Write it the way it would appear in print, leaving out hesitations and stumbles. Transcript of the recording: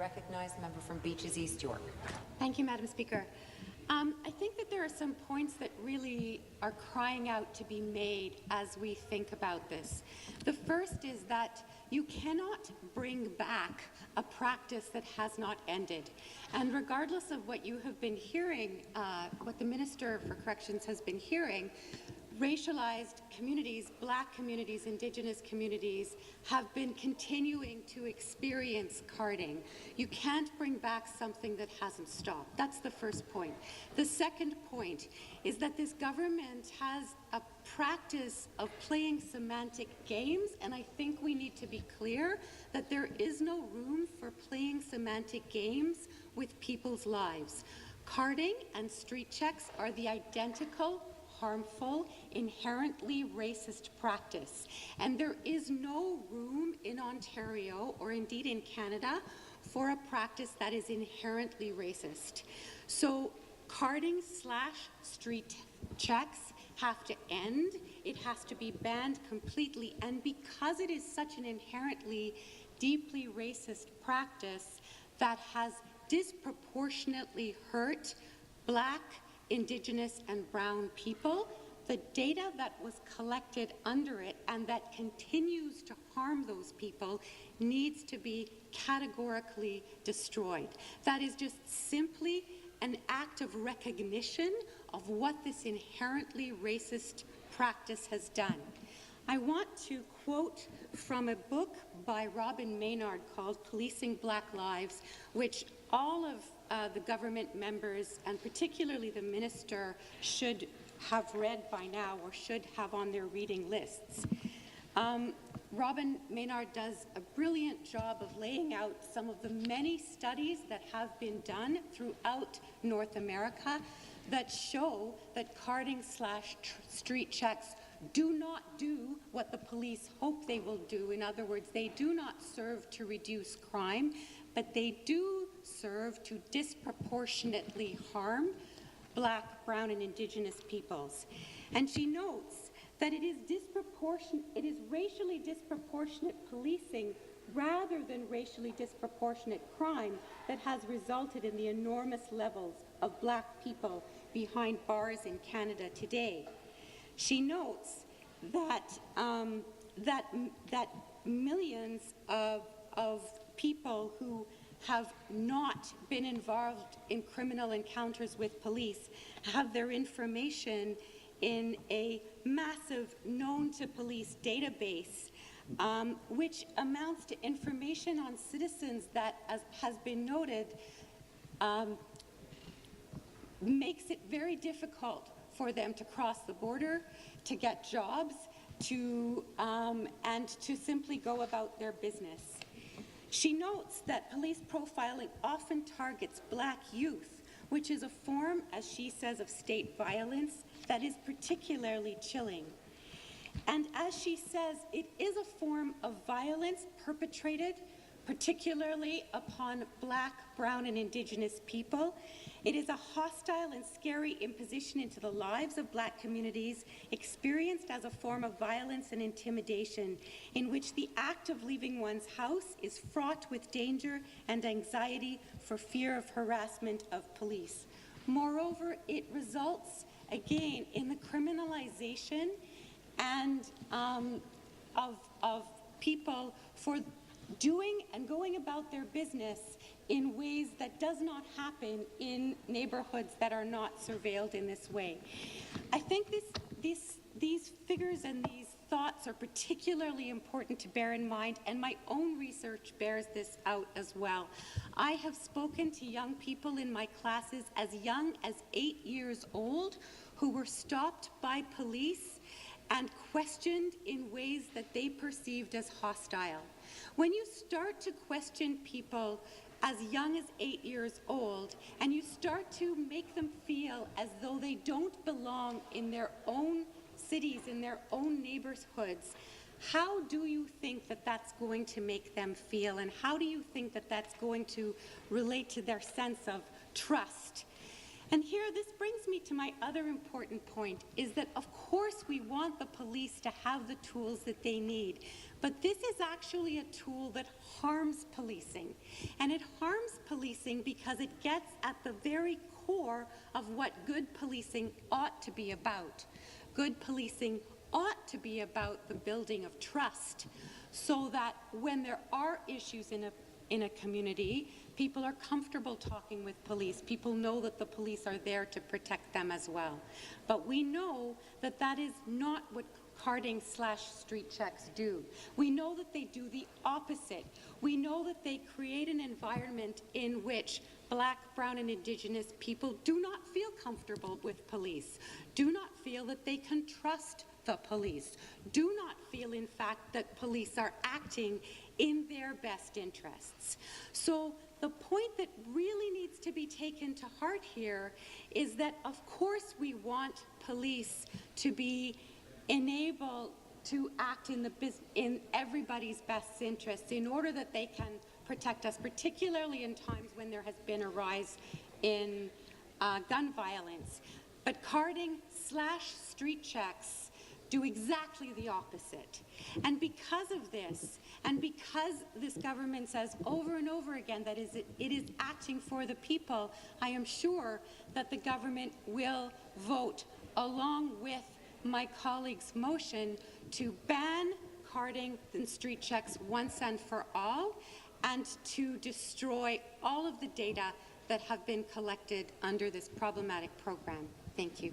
Recognize the member from Beaches East York. Thank you, Madam Speaker. I think that there are some points that really are crying out to be made as we think about this. The first is that you cannot bring back a practice that has not ended. And regardless of what you have been hearing, what the Minister for Corrections has been hearing, racialized communities, Black communities, Indigenous communities have been continuing to experience carding. You can't bring back something that hasn't stopped. That's the first point. The second point is that this government has a practice of playing semantic games, and I think we need to be clear that there is no room for playing semantic games with people's lives. Carding and street checks are the identical, harmful, inherently racist practice. And there is no room in Ontario, or indeed in Canada, for a practice that is inherently racist. So carding/street checks have to end. It has to be banned completely. And because it is such an inherently deeply racist practice that has disproportionately hurt Black, Indigenous and Brown people, the data that was collected under it and that continues to harm those people needs to be categorically destroyed. That is just simply an act of recognition of what this inherently racist practice has done. I want to quote from a book by Robin Maynard called Policing Black Lives, which all of the government members, and particularly the minister, should have read by now or should have on their reading lists. Robin Maynard does a brilliant job of laying out some of the many studies that have been done throughout North America that show that carding/street checks do not do what the police hope they will do. In other words, they do not serve to reduce crime, but they do serve to disproportionately harm Black, Brown and Indigenous peoples. And she notes that it is racially disproportionate policing rather than racially disproportionate crime that has resulted in the enormous levels of Black people behind bars in Canada today. She notes that that millions of people who have not been involved in criminal encounters with police have their information in a massive known-to-police database, which amounts to information on citizens that, as has been noted, makes it very difficult for them to cross the border, to get jobs, and to simply go about their business. She notes that police profiling often targets Black youth, which is a form, as she says, of state violence that is particularly chilling. And as she says, it is a form of violence perpetrated particularly upon Black, Brown and Indigenous people. It is a hostile and scary imposition into the lives of Black communities, experienced as a form of violence and intimidation, in which the act of leaving one's house is fraught with danger and anxiety for fear of harassment of police. Moreover, it results, again, in the criminalization and of people for doing and going about their business in ways that does not happen in neighbourhoods that are not surveilled in this way. I think these figures and these thoughts are particularly important to bear in mind, and my own research bears this out as well. I have spoken to young people in my classes as young as 8 years old who were stopped by police and questioned in ways that they perceived as hostile. When you start to question people as young as 8 years old, and you start to make them feel as though they don't belong in their own cities, in their own neighborhoods, how do you think that that's going to make them feel? And how do you think that that's going to relate to their sense of trust? And here, this brings me to my other important point, is that of course we want the police to have the tools that they need, but this is actually a tool that harms policing. And it harms policing because it gets at the very core of what good policing ought to be about. Good policing ought to be about the building of trust, so that when there are issues in a community, people are comfortable talking with police. People know that the police are there to protect them as well. But we know that that is not what carding/street checks do. We know that they do the opposite. We know that they create an environment in which Black, Brown, and Indigenous people do not feel comfortable with police, do not feel that they can trust the police, do not feel, in fact, that police are acting in their best interests. So the point that really needs to be taken to heart here is that, of course, we want police to be enabled to act in everybody's best interests in order that they can protect us, particularly in times when there has been a rise in gun violence. But carding/street checks do exactly the opposite. And because of this, and because this government says over and over again that it is acting for the people, I am sure that the government will vote along with my colleague's motion to ban carding and street checks once and for all, and to destroy all of the data that have been collected under this problematic program. Thank you.